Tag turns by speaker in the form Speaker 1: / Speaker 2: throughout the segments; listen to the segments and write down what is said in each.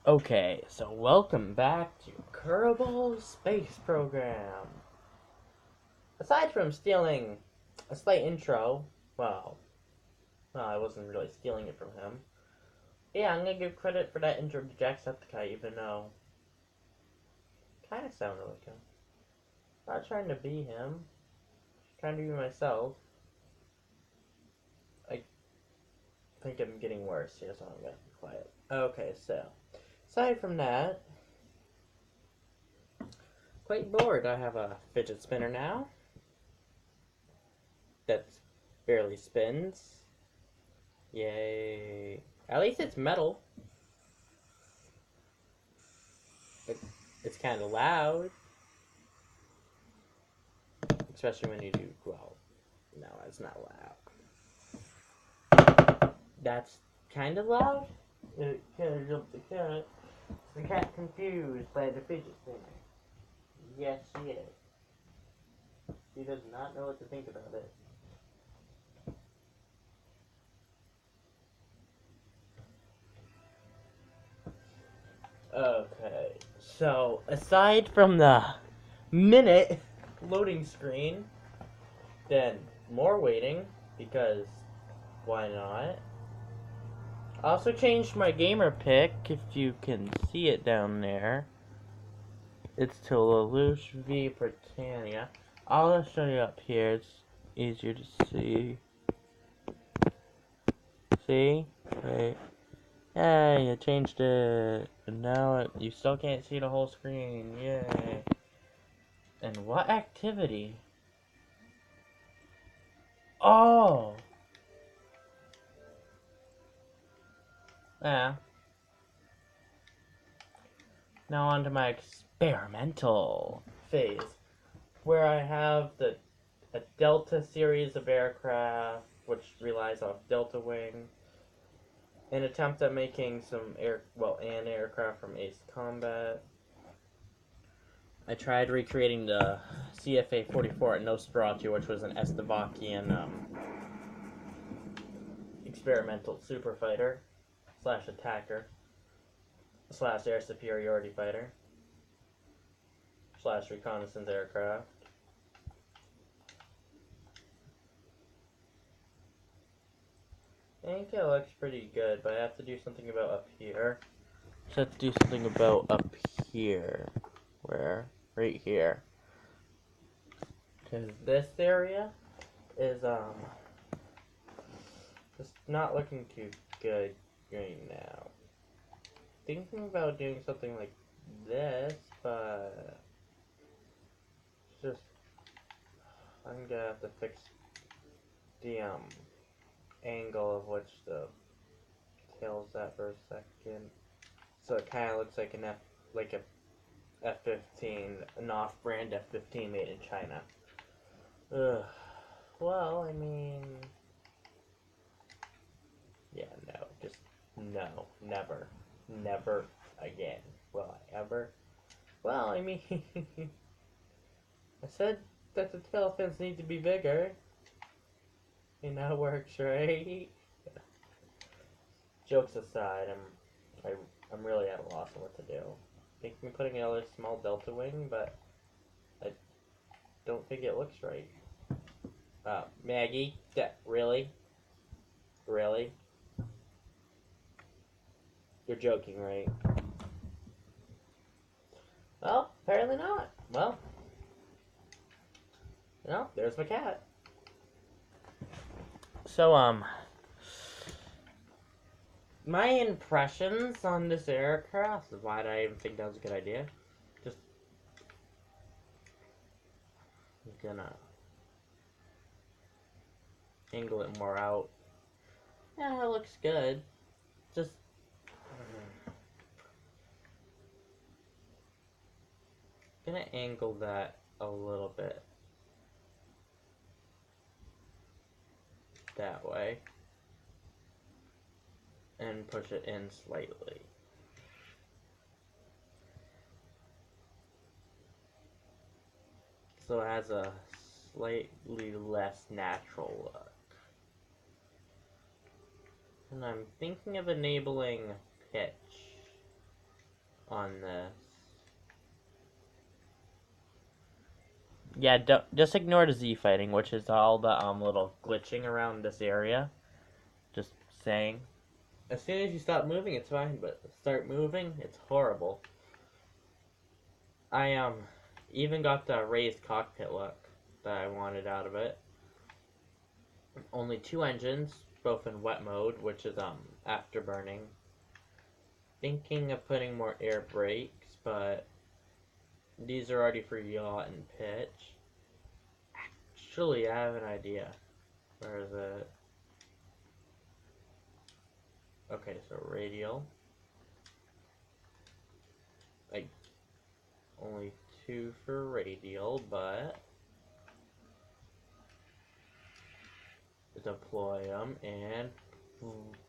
Speaker 1: Okay, so welcome back to Kerbal Space Program. Aside from stealing a slight intro, I wasn't really stealing it from him. Yeah, I'm gonna give credit for that intro to Jacksepticeye, even though it kind of sounded like him. Not trying to be him, trying to be myself. I think I'm getting worse here, so I'm gonna be quiet. Okay, so aside from that, quite bored. I have a fidget spinner now that barely spins. Yay. At least it's metal. It, it's kind of loud. Especially when you do, no, it's not loud. That's kind of loud. It kind of jumped the cat. The cat confused by the fidget spinner. Yes, she is. She does not know what to think about it. Okay, so aside from the minute loading screen, then more waiting, because why not? I also changed my gamer pick, if you can see it down there. It's to Lelouch v Britannia. I'll show you up here, it's easier to see. See? Wait. Hey, I changed it. And now you still can't see the whole screen. Yay. And what activity? Oh! Yeah. Now on to my experimental phase, where I have a Delta series of aircraft, which relies off Delta Wing, an attempt at making an aircraft from Ace Combat. I tried recreating the CFA-44 at Nosferatu, which was an Estevakian experimental super fighter slash attacker slash air superiority fighter slash reconnaissance aircraft. I think it looks pretty good, but I have to do something about up here. Just have to do something about up here. Where? Right here. Because this area is, just not looking too good right now. Thinking about doing something like this, but it's just, I'm gonna have to fix the, angle of which the tail's at for a second. So it kind of looks like a F-15, an off-brand F-15 made in China. Ugh. Well, I mean, yeah, no, just no, never, never again. Will I ever? Well, I mean, I said that the tail fins need to be bigger. And that works, right? Jokes aside, I'm really at a loss on what to do. Think me putting another small Delta Wing, but I don't think it looks right. Maggie, really? Really? You're joking, right? Well, apparently not. Well, there's my cat. So, my impressions on this aircraft, why did I even think that was a good idea? Just, I'm gonna angle it more out. Yeah, it looks good. Just, gonna angle that a little bit that way and push it in slightly. So it has a slightly less natural look. And I'm thinking of enabling pitch. on this. Yeah, just ignore the Z fighting, which is all the little glitching around this area. Just saying. As soon as you stop moving, it's fine, but start moving, it's horrible. I even got the raised cockpit look that I wanted out of it. Only 2 engines, both in wet mode, which is afterburning. Thinking of putting more air brakes, but these are already for yaw and pitch. Actually, I have an idea. Where is it? Okay, so radial. Like, only 2 for radial, but deploy them and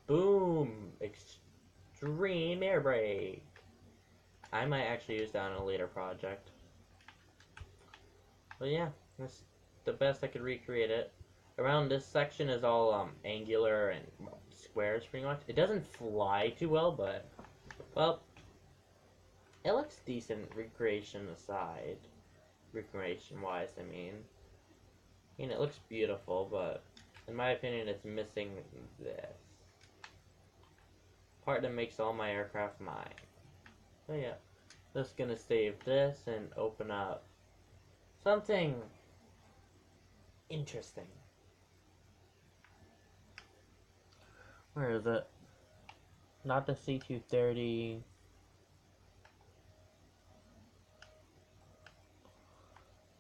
Speaker 1: boom! Extreme air brake. I might actually use that on a later project. But yeah, that's the best I could recreate it. Around this section is all angular and squares pretty much. It doesn't fly too well, but well, it looks decent recreation aside. Recreation wise, I mean. It looks beautiful, but in my opinion it's missing this part that makes all my aircraft mine. So yeah, just gonna save this and open up something interesting. Where is it? Not the C-230.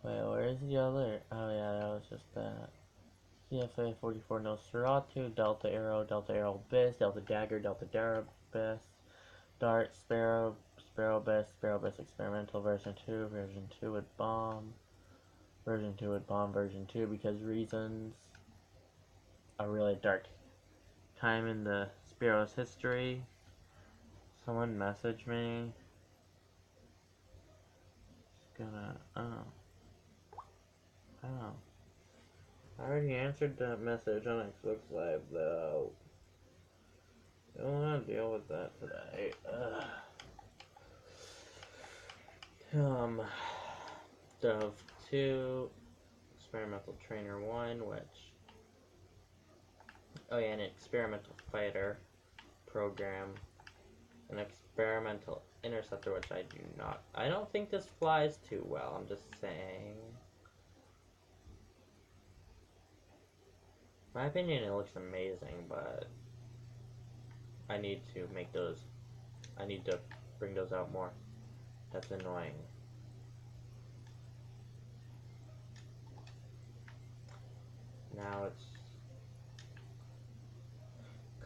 Speaker 1: Wait, where's the other? Oh yeah, that was just that. CFA-44 Nosferatu, Delta Arrow Bis, Delta Dagger, Delta Darabis, Dart, Sparrow, Sparrow Bis Experimental version 2 with bomb, version 2 with bomb, version 2 because reasons. A really dark time in the Sparrow's history. Someone message me. It's gonna, oh. I already answered that message on Xbox Live though. I don't want to deal with that today. Dove 2, Experimental Trainer 1, which... Oh yeah, an Experimental Fighter program. An Experimental Interceptor, which I do not... I don't think this flies too well, I'm just saying. In my opinion, it looks amazing, but... I need to make those... I need to bring those out more. That's annoying. Now it's...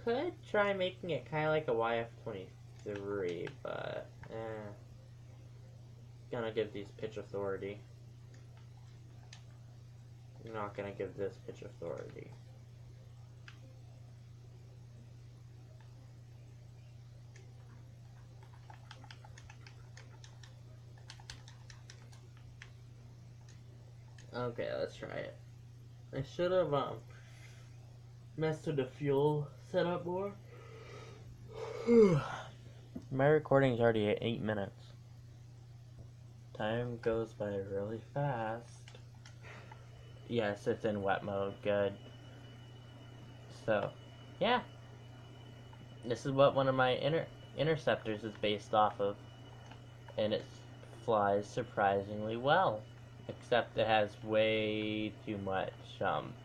Speaker 1: Could try making it kind of like a YF-23, but... Gonna give these pitch authority. I'm not gonna give this pitch authority. Okay, let's try it. I should have messed with the fuel setup more. My recording is already at 8 minutes. Time goes by really fast. Yes, it's in wet mode. Good. So, yeah. This is what one of my interceptors is based off of. And it flies surprisingly well. Except it has way too much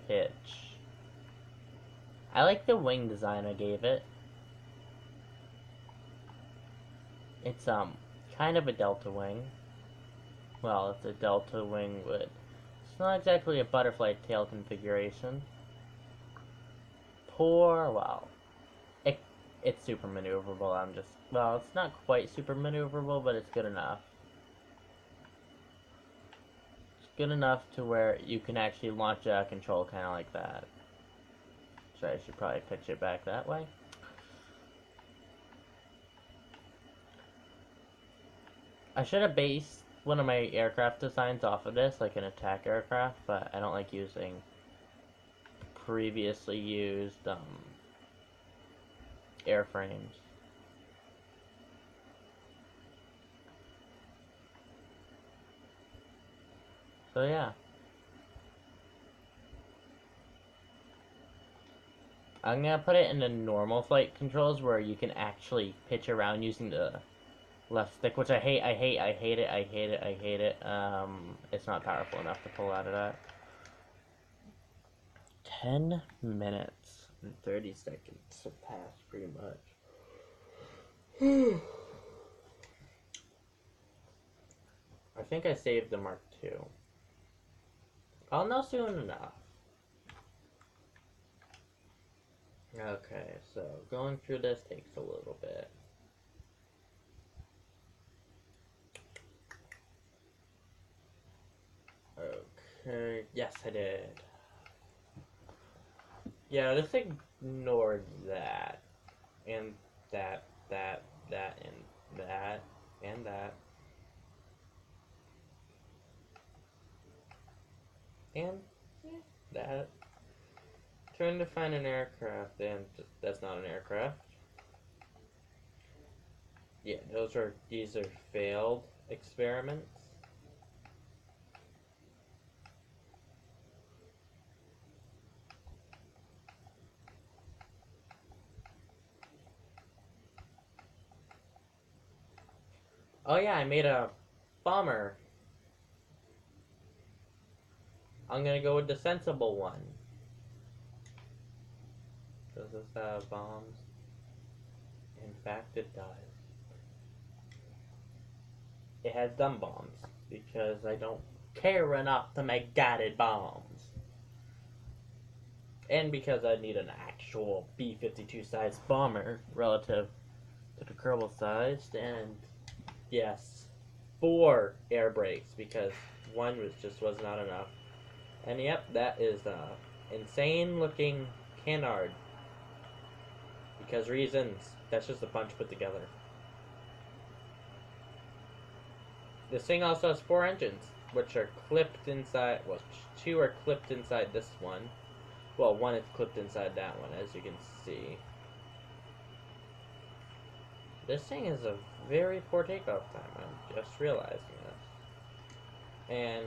Speaker 1: pitch. I like the wing design I gave it. It's kind of a delta wing. Well, it's a delta wing with... It's not exactly a butterfly tail configuration. Well, it's super maneuverable. Well, it's not quite super maneuverable, but it's good enough. It's good enough to where you can actually launch it out of control, kind of like that. So I should probably pitch it back that way. I should have based one of my aircraft designs off of this, like an attack aircraft, but I don't like using previously used airframes. So yeah. I'm gonna put it in the normal flight controls where you can actually pitch around using the left stick, which I hate, I hate it. It's not powerful enough to pull out of that. 10 minutes and 30 seconds have passed pretty much. I think I saved the Mark II. I'll know soon enough. Okay, so going through this takes a little bit. Okay, yes I did. Yeah, just ignore that. And that, and that, and that. And that. Trying to find an aircraft, and that's not an aircraft. Yeah, these are failed experiments. Oh yeah, I made a bomber. I'm gonna go with the sensible one. Does this have bombs? In fact, it does. It has dumb bombs, because I don't care enough to make guided bombs. And because I need an actual B-52 sized bomber relative to the Kerbal sized, and yes, 4 air brakes, because one just was not enough. And yep, that is insane looking canard. Because reasons. That's just a bunch put together. This thing also has 4 engines, which are clipped inside. Well, 2 are clipped inside this one. Well, 1 is clipped inside that one, as you can see. This thing is a very poor takeoff time. I'm just realizing this. And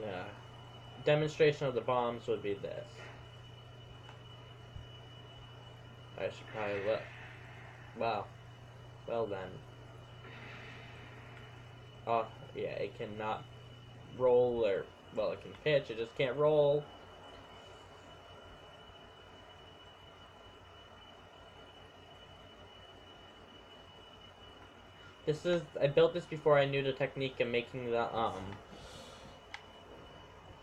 Speaker 1: demonstration of the bombs would be this. I should probably look. Wow. Well then. Oh, yeah, it cannot roll or, well, it can pitch, it just can't roll. I built this before I knew the technique of making the,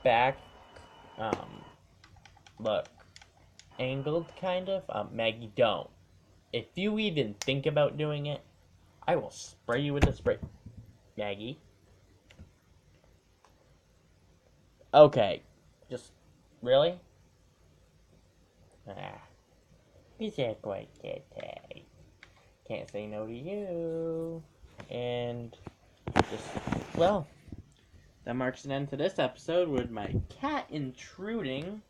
Speaker 1: back, look, angled, kind of. Maggie, don't. If you even think about doing it, I will spray you with a spray. Maggie. Okay. Just, really? He's a great kid. Can't say no to you. And, just, well, that marks an end to this episode with my cat intruding.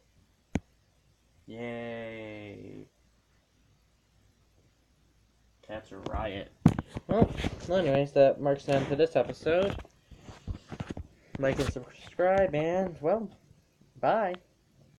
Speaker 1: Yay. Cat's a riot. Well, anyways, that marks an end to this episode. Like and subscribe, and, well, bye.